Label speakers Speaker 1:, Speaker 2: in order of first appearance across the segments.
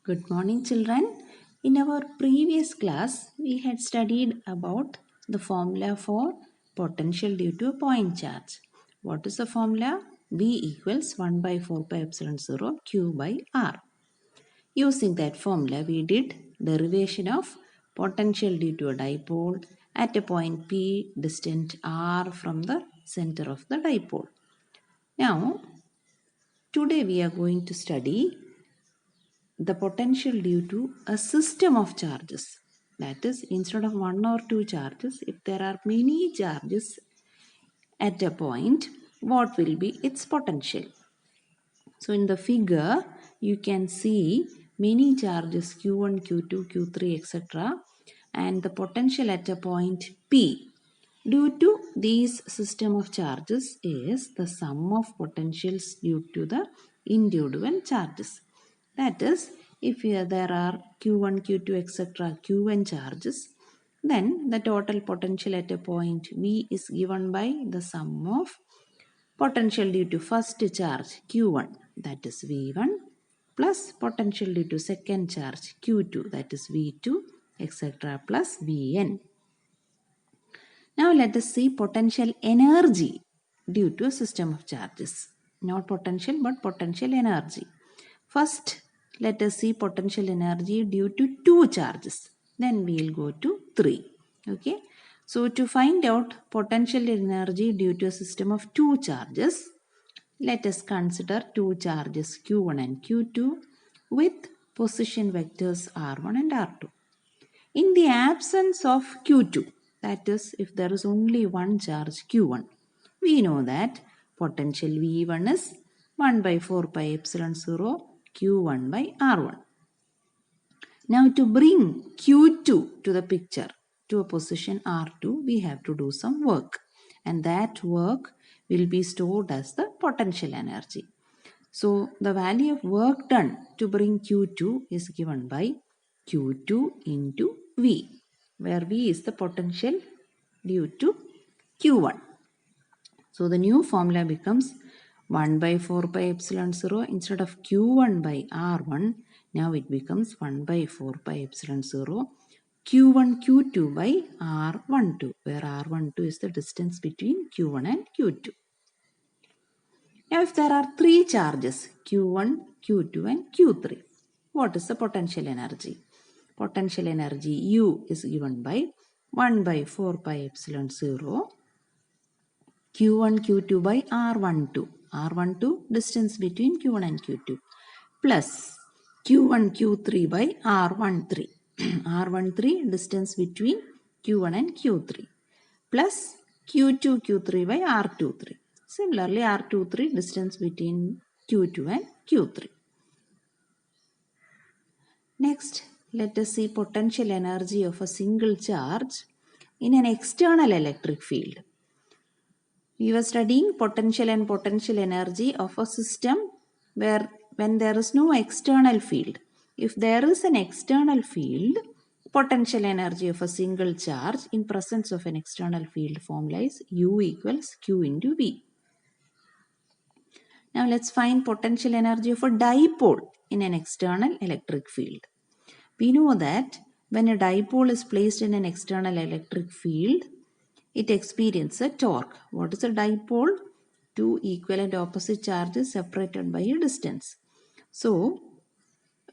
Speaker 1: Good morning, children. In our previous class, we had studied about the formula for potential due to a point charge. What is the formula? V equals 1 by 4 pi epsilon 0 Q by R. Using that formula, we did derivation of potential due to a dipole at a point P distant R from the center of the dipole. Now, today we are going to study the potential due to a system of charges. That is, instead of one or two charges, if there are many charges at a point, what will be its potential? So, in the figure, you can see many charges Q1, Q2, Q3, etc. and the potential at a point P due to these system of charges is the sum of potentials due to the individual charges. That is, if there are Q1, Q2, etc. Qn charges, then the total potential at a point V is given by the sum of potential due to first charge Q1, that is V1, plus potential due to second charge Q2, that is V2, etc. plus Vn. Now let us see potential energy due to a system of charges. Not potential but potential energy. First, let us see potential energy due to two charges. Then we will go to 3. Okay. So to find out potential energy due to a system of two charges, let us consider two charges Q1 and Q2 with position vectors R1 and R2. In the absence of Q2, that is, if there is only one charge Q1, we know that potential V1 is 1 by 4 pi epsilon 0 Q1 by R1. Now to bring Q2 to the picture, to a position R2, we have to do some work. And that work will be stored as the potential energy. So the value of work done to bring Q2 is given by Q2 into V, where V is the potential due to Q1. So the new formula becomes 1 by 4 pi epsilon 0 instead of Q1 by R1. Now it becomes 1 by 4 pi epsilon 0 Q1 Q2 by R12, where R12 is the distance between Q1 and Q2. Now if there are three charges Q1, Q2 and Q3, what is the potential energy? Potential energy U is given by 1 by 4 pi epsilon 0 Q1, Q2 by R12. R12 distance between Q1 and Q2 plus Q1, Q3 by R13. R13 distance between Q1 and Q3 plus Q2, Q3 by R23. Similarly, R23 distance between Q2 and Q3. Next, let us see potential energy of a single charge in an external electric field. We were studying potential and potential energy of a system where when there is no external field. If there is an external field, potential energy of a single charge in presence of an external field formula is U equals Q into V. Now let's find potential energy of a dipole in an external electric field. We know that when a dipole is placed in an external electric field, it experiences a torque. What is a dipole? Two equal and opposite charges separated by a distance. So,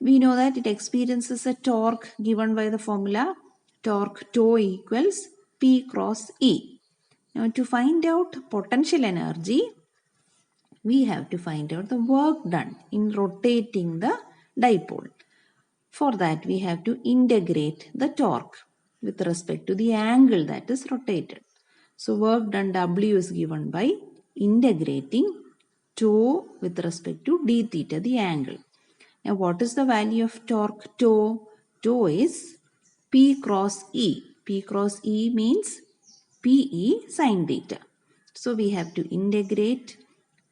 Speaker 1: we know that it experiences a torque given by the formula torque tau equals P cross E. Now, to find out potential energy, we have to find out the work done in rotating the dipole. For that, we have to integrate the torque with respect to the angle that is rotated. So work done W is given by integrating tau with respect to d theta, the angle. Now what is the value of torque tau? Tau is P cross E. P cross E means PE sin theta. So we have to integrate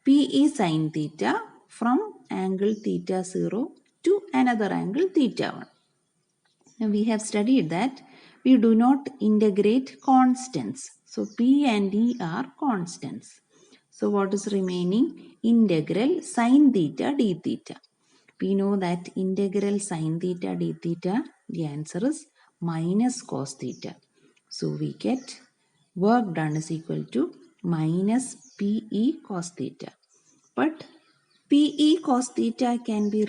Speaker 1: PE sin theta from angle theta 0 to another angle theta 1. Now we have studied that we do not integrate constants. So P and E are constants. So what is remaining? Integral sin theta d theta. We know that integral sine theta d theta, the answer is minus cos theta. So we get work done is equal to minus PE cos theta. But PE cos theta can be